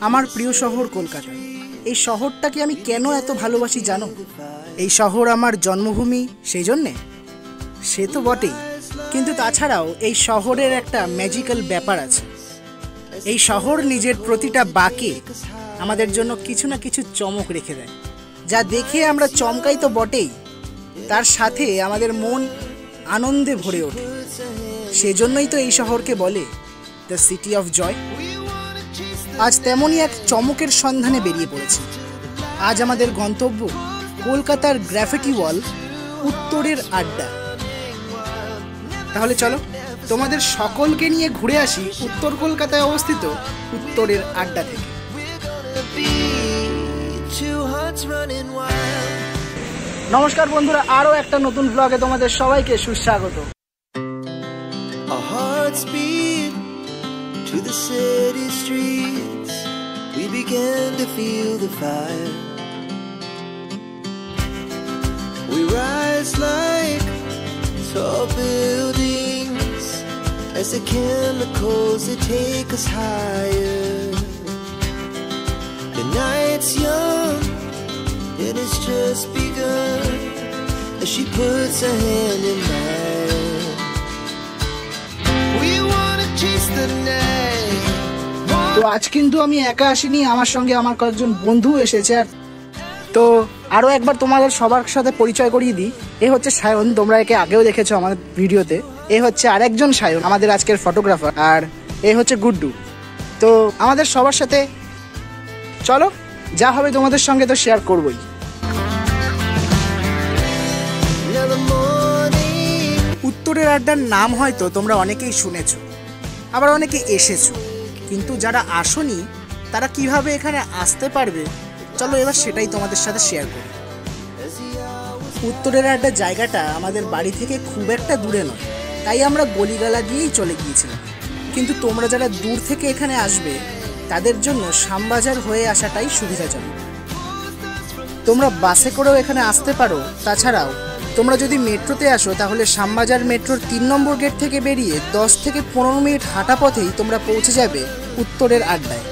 আমার প্রিয় শহর কলকাতা। এই শহরটাকে আমি কেন এত ভালোবাসি জানো? এই শহর আমার জন্মভূমি, সেই জন্যে? সে তো বটেই, কিন্তু তাছাড়াও এই শহরের একটা ম্যাজিক্যাল ব্যাপার আছে। এই শহর নিজের প্রতিটা বাঁকে আমাদের জন্য কিছু না কিছু চমক রেখে দেয়, যা দেখে আমরা চমকাই তো বটেই, তার সাথে আমাদের মন আনন্দে ভরে ওঠে। সেজন্যই তো এই শহরকে বলে দ্য সিটি অফ জয়। আজ তেমনই এক চমকের সন্ধানে বেরিয়ে পড়েছি। আজ আমাদের গন্তব্য কলকাতার গ্রাফিটি ওয়াল, উত্তরের আড্ডা। তাহলে চলো তোমাদের সকলকে নিয়ে ঘুরে আসি উত্তর কলকাতায় অবস্থিত উত্তরের আড্ডা থেকে। নমস্কার বন্ধুরা, আরো একটা নতুন ব্লগে তোমাদের সবাইকে সুস্বাগত। To the city streets, we began to feel the fire. We rise like tall buildings as the chemicals that take us higher. The night's young and it's just begun as she puts her hand in mine. We wanna chase the night. তো আজ কিন্তু আমি একা আসিনি, আমার সঙ্গে আমার কয়েকজন বন্ধু এসেছে। তো আরো একবার তোমাদের সবার সাথে পরিচয় করিয়ে দিই। এ হচ্ছে সায়ন, তোমরা একে আগেও দেখেছো আমাদের ভিডিওতে। এ হচ্ছে আরেকজন সায়ন, আমাদের আজকের ফটোগ্রাফার। আর এ হচ্ছে গুড্ডু। তো আমাদের সবার সাথে চলো, যা হবে তোমাদের সঙ্গে তো শেয়ার করবোই। উত্তরের আড্ডার নাম হয়তো তোমরা অনেকেই শুনেছো, আবার অনেকে এসেছো, কিন্তু যারা আসোনি তারা কিভাবে এখানে আসতে পারবে, চলো এবার সেটাই তোমাদের সাথে শেয়ার করি। উত্তরের আড্ডা জায়গাটা আমাদের বাড়ি থেকে খুব একটা দূরে নয়, তাই আমরা গলিগালা দিয়েই চলে গিয়েছিলাম। কিন্তু তোমরা যারা দূর থেকে এখানে আসবে তাদের জন্য শ্যামবাজার হয়ে আসাটাই সুবিধাজনক। তোমরা বাসে করেও এখানে আসতে পারো, তাছাড়াও তোমরা যদি মেট্রোতে আসো তাহলে শ্যামবাজার মেট্রোর 3 নম্বর গেট থেকে বেরিয়ে 10 থেকে 15 মিনিট হাঁটা পথেই তোমরা পৌঁছে যাবে উত্তরের আড্ডায়।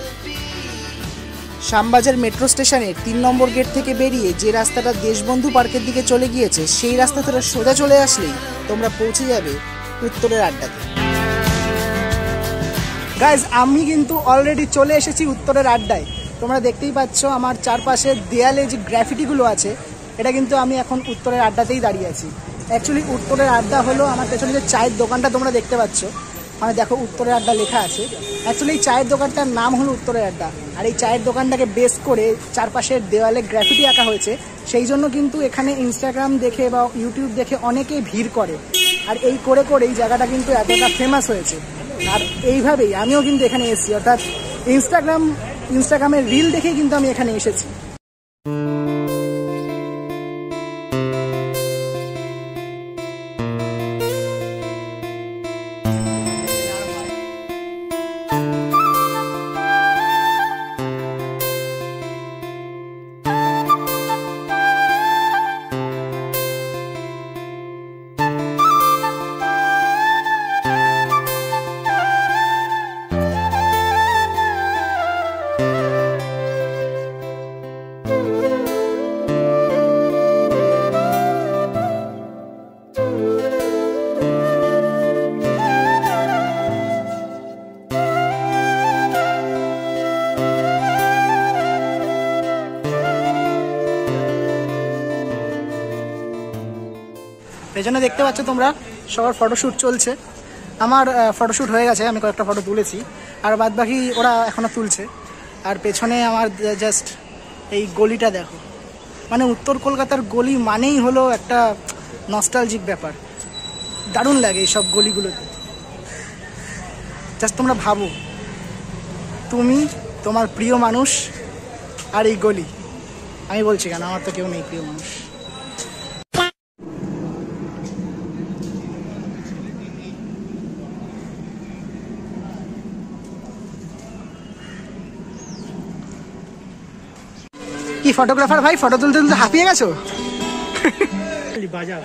শ্যামবাজার মেট্রো স্টেশনের 3 নম্বর গেট থেকে বেরিয়ে যে রাস্তাটা দেশবন্ধু পার্কের দিকে চলে গিয়েছে, সেই রাস্তা ধরে সোজা চলে আসলেই তোমরা পৌঁছে যাবে উত্তরের আড্ডাতে। গাইজ, আমি কিন্তু অলরেডি চলে এসেছি উত্তরের আড্ডায়। তোমরা দেখতেই পাচ্ছ আমার চারপাশের দেয়ালে যে গ্রাফিটিগুলো আছে, এটা কিন্তু আমি এখন উত্তরের আড্ডাতেই দাঁড়িয়ে আছি। অ্যাকচুয়ালি উত্তরের আড্ডা হলো আমার পেছনে যে চায়ের দোকানটা তোমরা দেখতে পাচ্ছ, মানে দেখো উত্তরের আড্ডা লেখা আছে। অ্যাকচুয়ালি এই চায়ের দোকানটার নাম হলো উত্তরের আড্ডা। আর এই চায়ের দোকানটাকে বেস করে চারপাশের দেওয়ালে গ্রাফিটি আঁকা হয়েছে, সেই জন্য কিন্তু এখানে ইনস্টাগ্রাম দেখে বা ইউটিউব দেখে অনেকেই ভিড় করে। আর এই করে করে এই জায়গাটা কিন্তু এতটা ফেমাস হয়েছে। আর এইভাবেই আমিও কিন্তু এখানে এসেছি, অর্থাৎ ইনস্টাগ্রামের রিল দেখেই কিন্তু আমি এখানে এসেছি। পেছনে দেখতে পাচ্ছ তোমরা সবার ফটোশ্যুট চলছে। আমার ফটোশ্যুট হয়ে গেছে, আমি কয়েকটা ফটো তুলেছি, আর বাদ বাকি ওরা এখনও তুলছে। আর পেছনে আমার জাস্ট এই গলিটা দেখো, মানে উত্তর কলকাতার গলি মানেই হলো একটা নস্টালজিক ব্যাপার। দারুণ লাগে এইসব গলিগুলোতে। জাস্ট তোমরা ভাবো, তুমি, তোমার প্রিয় মানুষ আর এই গলি। আমি বলছি কেন, আমার তো কেউ নেই প্রিয় মানুষ। কি ফটোগ্রাফার ভাই, ফটো তুলতে তুলতে হাঁপিয়ে গেছো? বাজাও।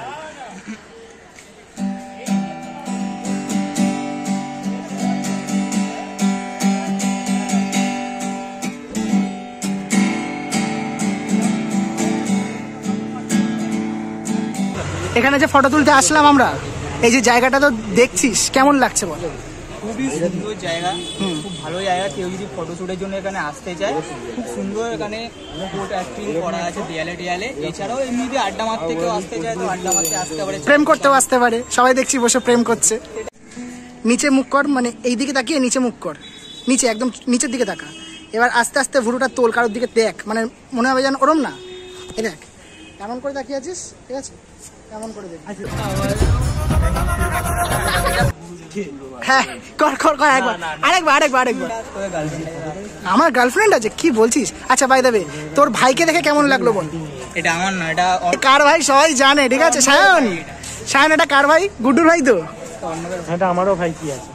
এখানে যে ফটো তুলতে আসলাম আমরা, এই যে জায়গাটা তো দেখছিস, কেমন লাগছে বল? খুবই সুন্দর জায়গা, খুব ভালো জায়গা। কেউ যদি ফটোশ্যুটের জন্য এখানে আসতে চায়, খুব সুন্দর এখানে কোট অ্যাক্টিং করা আছে দেয়ালে দেয়ালে। এছাড়াও এমনিতে আড্ডা মারতে কেউ আসতে চায় তো আড্ডা মারতে আসতে পারে, প্রেম করতেও আসতে পারে। সবাই দেখছি বসে প্রেম করছে। নিচে মুখ কর, মানে এই দিকে তাকিয়ে নিচে মুখ কর, নিচে একদম নিচের দিকে তাকা। এবার আস্তে আস্তে ভুরুটা তোল, কারোর দিকে দেখ, মানে মনে হবে যেন ওরম না। এই দেখ এমন করে তাকিয়ে আছিস, ঠিক আছে? এমন করে দেখ। হ্যাঁ কর কর কর, আরেকবার। আমার গার্লফ্রেন্ড আছে, কি বলছিস? আচ্ছা বাই দ্য ওয়ে, তোর ভাইকে দেখে কেমন লাগলো বল? এটা আমার না, এটা কার ভাই সবাই জানে, ঠিক আছে? সায়ন, এটা কার ভাই? গুড্ডুর ভাই তো? এটা আমারও ভাই। কি আছে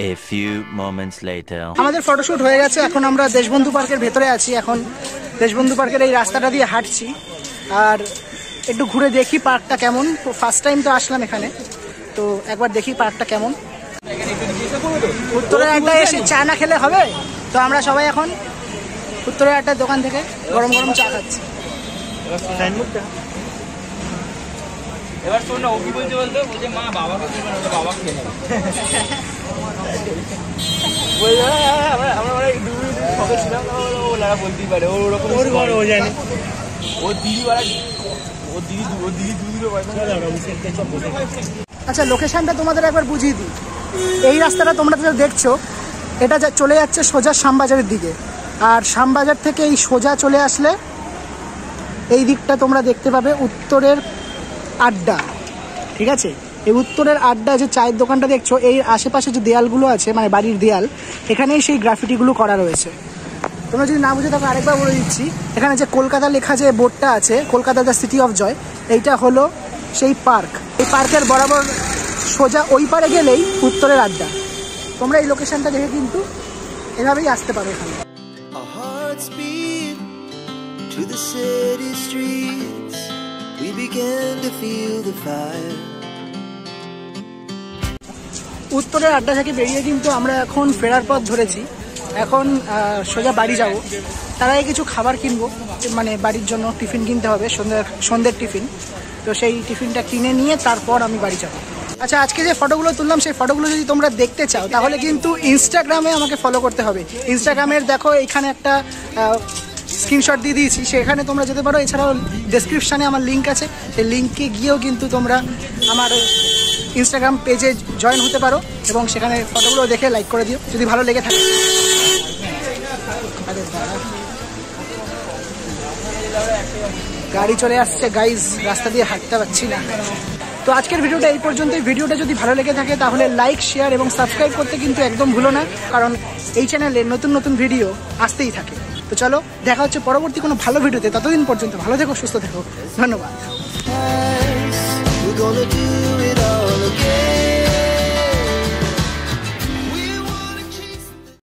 A few moments later. আমাদের ফটোশুট হয়ে গেছে, এখন আমরা দেশবন্ধু পার্কের ভেতরে আছি। এখন দেশবন্ধু পার্কের এই রাস্তাটা দিয়ে হাঁটছি আর একটু ঘুরে দেখি পার্কটা কেমন। ফার্স্ট টাইম তো আসলাম এখানে, তো একবার দেখি পার্কটা কেমন। উত্তরের আড্ডা এসে চা না খেলে হবে, তো আমরা সবাই এখন উত্তরের আড্ডার দোকান থেকে গরম গরম চা খাচ্ছি। এবার শোন না, ও কি বলছে বলছে মা বাবাকে দেবে না, বাবাকে খেলে আমরা ছিলাম, ওরা বলতেই পারে ওরকম ও জানে, ওর দিদি আচ্ছা লোকেশনটা তোমাদের একবার বুঝিয়ে দিই। এই রাস্তাটা তোমরা তো দেখছো, এটা চলে যাচ্ছে সোজা শ্যামবাজারের দিকে। আর শ্যামবাজার থেকে এই সোজা চলে আসলে এই দিকটা তোমরা দেখতে পাবে উত্তরের আড্ডা, ঠিক আছে? এই উত্তরের আড্ডা যে চায়ের দোকানটা দেখছো, এই আশেপাশে যে দেয়ালগুলো আছে, মানে বাড়ির দেয়াল, এখানেই সেই গ্রাফিটিগুলো করা রয়েছে। তোমরা যদি না বুঝে থাকো আরেকবার বলে দিচ্ছি, এখানে যে কলকাতা লেখা যে বোর্ডটা আছে, Kolkata the city of joy, এইটা হলো সেই পার্ক। এই পার্কের বরাবর সোজা ওই পারে গেলেই উত্তরের আড্ডা। তোমরা এই লোকেশনটা দেখে কিন্তু এভাবেই আসতে পারো এখানে। উত্তরের আড্ডা থেকে বেরিয়ে কিন্তু আমরা এখন ফেরার পথ ধরেছি। এখন সোজা বাড়ি যাব। তার আগে কিছু খাবার কিনবো, মানে বাড়ির জন্য টিফিন কিনতে হবে, সন্ধ্যের টিফিন। তো সেই টিফিনটা কিনে নিয়ে তারপর আমি বাড়ি যাব। আচ্ছা আজকে যে ফটোগুলো তুললাম, সেই ফটোগুলো যদি তোমরা দেখতে চাও তাহলে কিন্তু ইনস্টাগ্রামে আমাকে ফলো করতে হবে। ইনস্টাগ্রামের দেখো এখানে একটা স্ক্রিনশট দিয়ে দিয়েছি, সেখানে তোমরা যেতে পারো। এছাড়াও ডেসক্রিপশানে আমার লিঙ্ক আছে, সেই লিঙ্কে গিয়েও কিন্তু তোমরা আমার ইনস্টাগ্রাম পেজে জয়েন হতে পারো এবং সেখানে ফটোগুলো দেখে লাইক করে দিও যদি ভালো লেগে থাকে। গাড়ি চলে আসছে গাইজ, রাস্তা দিয়ে হাঁটতে পারছি না। তো আজকের ভিডিওটা এই পর্যন্তই। ভিডিওটা যদি ভালো লেগে থাকে তাহলে লাইক, শেয়ার এবং সাবস্ক্রাইব করতে কিন্তু একদম ভুলো না, কারণ এই চ্যানেলে নতুন নতুন ভিডিও আসতেই থাকে। তো চলো দেখা হচ্ছে পরবর্তী কোনো ভালো ভিডিওতে। ততদিন পর্যন্ত ভালো থেকো, সুস্থ থেকো, ধন্যবাদ।